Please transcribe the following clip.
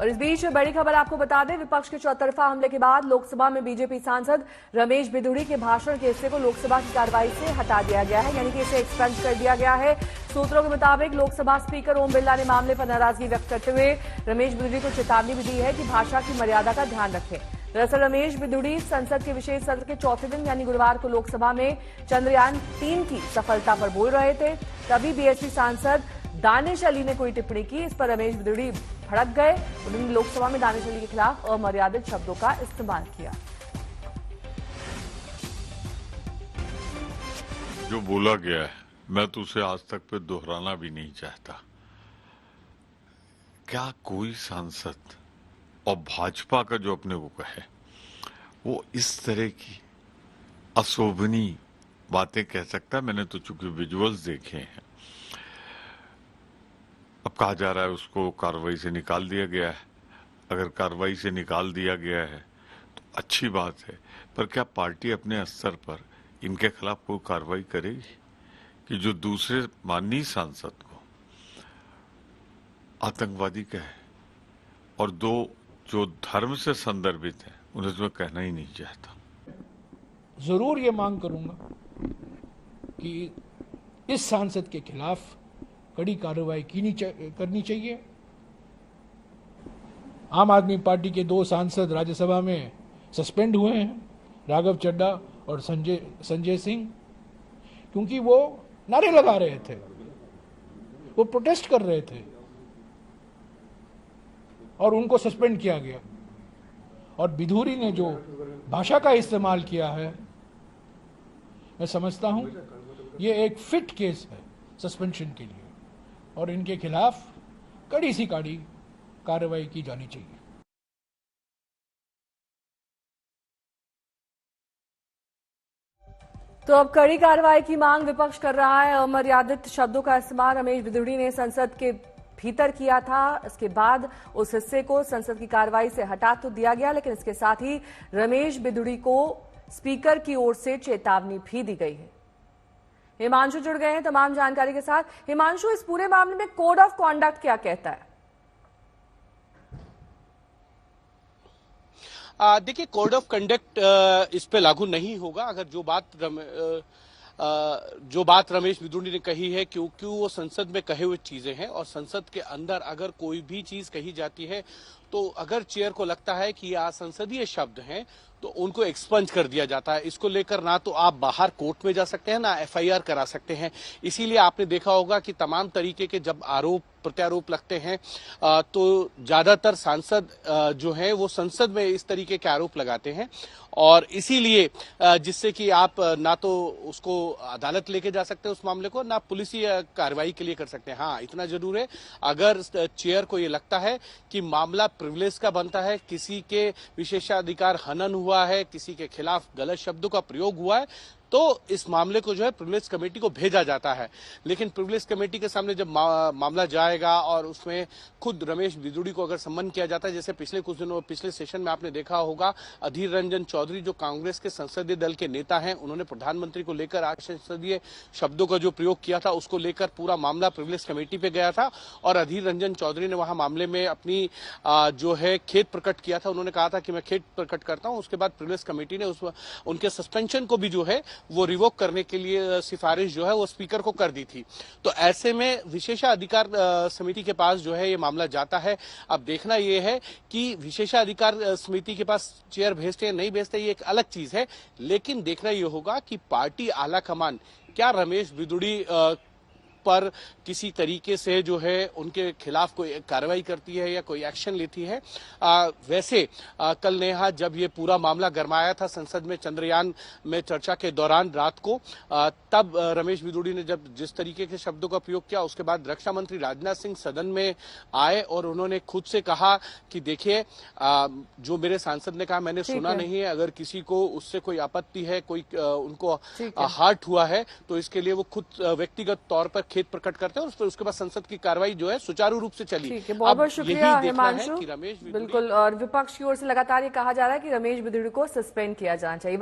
और इस बीच बड़ी खबर आपको बता दें, विपक्ष के चौतरफा हमले के बाद लोकसभा में बीजेपी सांसद रमेश बिधूड़ी के भाषण के हिस्से को लोकसभा की कार्रवाई से हटा दिया गया है, यानी कि इसे एक्सपेंड कर दिया गया है। सूत्रों के मुताबिक लोकसभा स्पीकर ओम बिरला ने मामले पर नाराजगी व्यक्त करते हुए रमेश बिधूड़ी को चेतावनी भी दी है कि भाषा की मर्यादा का ध्यान रखें। दरअसल रमेश बिधूड़ी संसद के विशेष सत्र के चौथे दिन यानी गुरुवार को लोकसभा में चंद्रयान-3 की सफलता पर बोल रहे थे। तभी बीएसपी सांसद दानिश अली ने कोई टिप्पणी की। इस पर रमेश बिधूड़ी भड़क गए। उन्होंने लोकसभा में दानिश अली के खिलाफ अमर्यादित शब्दों का इस्तेमाल किया। जो बोला गया है मैं तो उसे आज तक पे दोहराना भी नहीं चाहता। क्या कोई सांसद और भाजपा का जो अपने को कहे वो इस तरह की अशोभनीय बातें कह सकता है? मैंने तो चूंकि विजुअल्स देखे हैं। अब कहा जा रहा है उसको कार्रवाई से निकाल दिया गया है। अगर कार्रवाई से निकाल दिया गया है तो अच्छी बात है, पर क्या पार्टी अपने स्तर पर इनके खिलाफ कोई कार्रवाई करेगी कि जो दूसरे माननीय सांसद को आतंकवादी कहे और दो जो धर्म से संदर्भित है उन्हें तो मैं कहना ही नहीं चाहता। जरूर ये मांग करूंगा कि इस सांसद के खिलाफ कड़ी कार्रवाई करनी चाहिए। आम आदमी पार्टी के 2 सांसद राज्यसभा में सस्पेंड हुए हैं, राघव चड्ढा और संजय सिंह, क्योंकि वो नारे लगा रहे थे, वो प्रोटेस्ट कर रहे थे और उनको सस्पेंड किया गया। और बिधूड़ी ने जो भाषा का इस्तेमाल किया है, मैं समझता हूं ये एक फिट केस है सस्पेंशन के लिए और इनके खिलाफ कड़ी सी कड़ी कार्रवाई की जानी चाहिए। तो अब कड़ी कार्रवाई की मांग विपक्ष कर रहा है। अमर्यादित शब्दों का इस्तेमाल रमेश बिधूड़ी ने संसद के भीतर किया था। इसके बाद उस हिस्से को संसद की कार्रवाई से हटा तो दिया गया, लेकिन इसके साथ ही रमेश बिधूड़ी को स्पीकर की ओर से चेतावनी भी दी गई है। हिमांशु जुड़ गए हैं तमाम जानकारी के साथ। हिमांशु, इस पूरे मामले में कोड ऑफ कॉन्डक्ट क्या कहता है? देखिए, कोड ऑफ कंडक्ट इस पे लागू नहीं होगा। अगर जो बात रमेश बिधूड़ी ने कही है, क्योंकि वो संसद में कहे हुए चीजें हैं और संसद के अंदर अगर कोई भी चीज कही जाती है तो अगर चेयर को लगता है कि ये असंसदीय शब्द हैं तो उनको एक्सपंज कर दिया जाता है। इसको लेकर ना तो आप बाहर कोर्ट में जा सकते हैं ना एफआईआर करा सकते हैं। इसीलिए आपने देखा होगा कि तमाम तरीके के जब आरोप प्रत्यारोप लगते हैं तो ज्यादातर सांसद जो है वो संसद में इस तरीके के आरोप लगाते हैं और इसीलिए जिससे कि आप ना तो उसको अदालत लेके जा सकते हैं उस मामले को, ना पुलिसी कार्रवाई के लिए कर सकते हैं। हाँ, इतना जरूर है, अगर चेयर को ये लगता है कि मामला प्रिविलेज का बनता है, किसी के विशेषाधिकार हनन हुआ है, किसी के खिलाफ गलत शब्दों का प्रयोग हुआ है, तो इस मामले को जो है प्रिविलेज कमेटी को भेजा जाता है। लेकिन प्रिविलेज कमेटी के सामने जब मामला जाएगा और उसमें खुद रमेश बिधूड़ी को अगर सम्मन किया जाता है, जैसे पिछले सेशन में आपने देखा होगा, अधीर रंजन चौधरी जो कांग्रेस के संसदीय दल के नेता हैं, उन्होंने प्रधानमंत्री को लेकर असंसदीय शब्दों का जो प्रयोग किया था उसको लेकर पूरा मामला प्रिविलेज कमेटी पे गया था और अधीर रंजन चौधरी ने वहां मामले में अपनी जो है खेद प्रकट किया था। उन्होंने कहा था कि मैं खेद प्रकट करता हूं। उसके बाद प्रिविलेज कमेटी ने उनके सस्पेंशन को भी जो है वो रिवोक करने के लिए सिफारिश जो है वो स्पीकर को कर दी थी। तो ऐसे में विशेषाधिकार समिति के पास जो है ये मामला जाता है। अब देखना ये है कि विशेषाधिकार समिति के पास चेयर भेजते हैं नहीं भेजते, ये एक अलग चीज है, लेकिन देखना ये होगा कि पार्टी आला कमान क्या रमेश बिधूड़ी पर किसी तरीके से जो है उनके खिलाफ कोई कार्रवाई करती है या कोई एक्शन लेती है। वैसे कल नेहा जब ये पूरा मामला गरमाया था संसद में चंद्रयान में चर्चा के दौरान रात को, तब रमेश बिधूड़ी ने जब जिस तरीके के शब्दों का प्रयोग किया, उसके बाद रक्षा मंत्री राजनाथ सिंह सदन में आए और उन्होंने खुद से कहा कि देखिए जो मेरे सांसद ने कहा मैंने सुना नहीं है, अगर किसी को उससे कोई आपत्ति है, कोई उनको हार्ट हुआ है तो इसके लिए वो खुद व्यक्तिगत तौर पर खेद प्रकट करते हैं और उसके बाद संसद की कार्रवाई जो है सुचारू रूप से चली। बहुत बहुत शुक्रिया हिमांशु। बिल्कुल, और विपक्ष की ओर से लगातार ये कहा जा रहा है कि रमेश बिधूड़ी को सस्पेंड किया जाना चाहिए।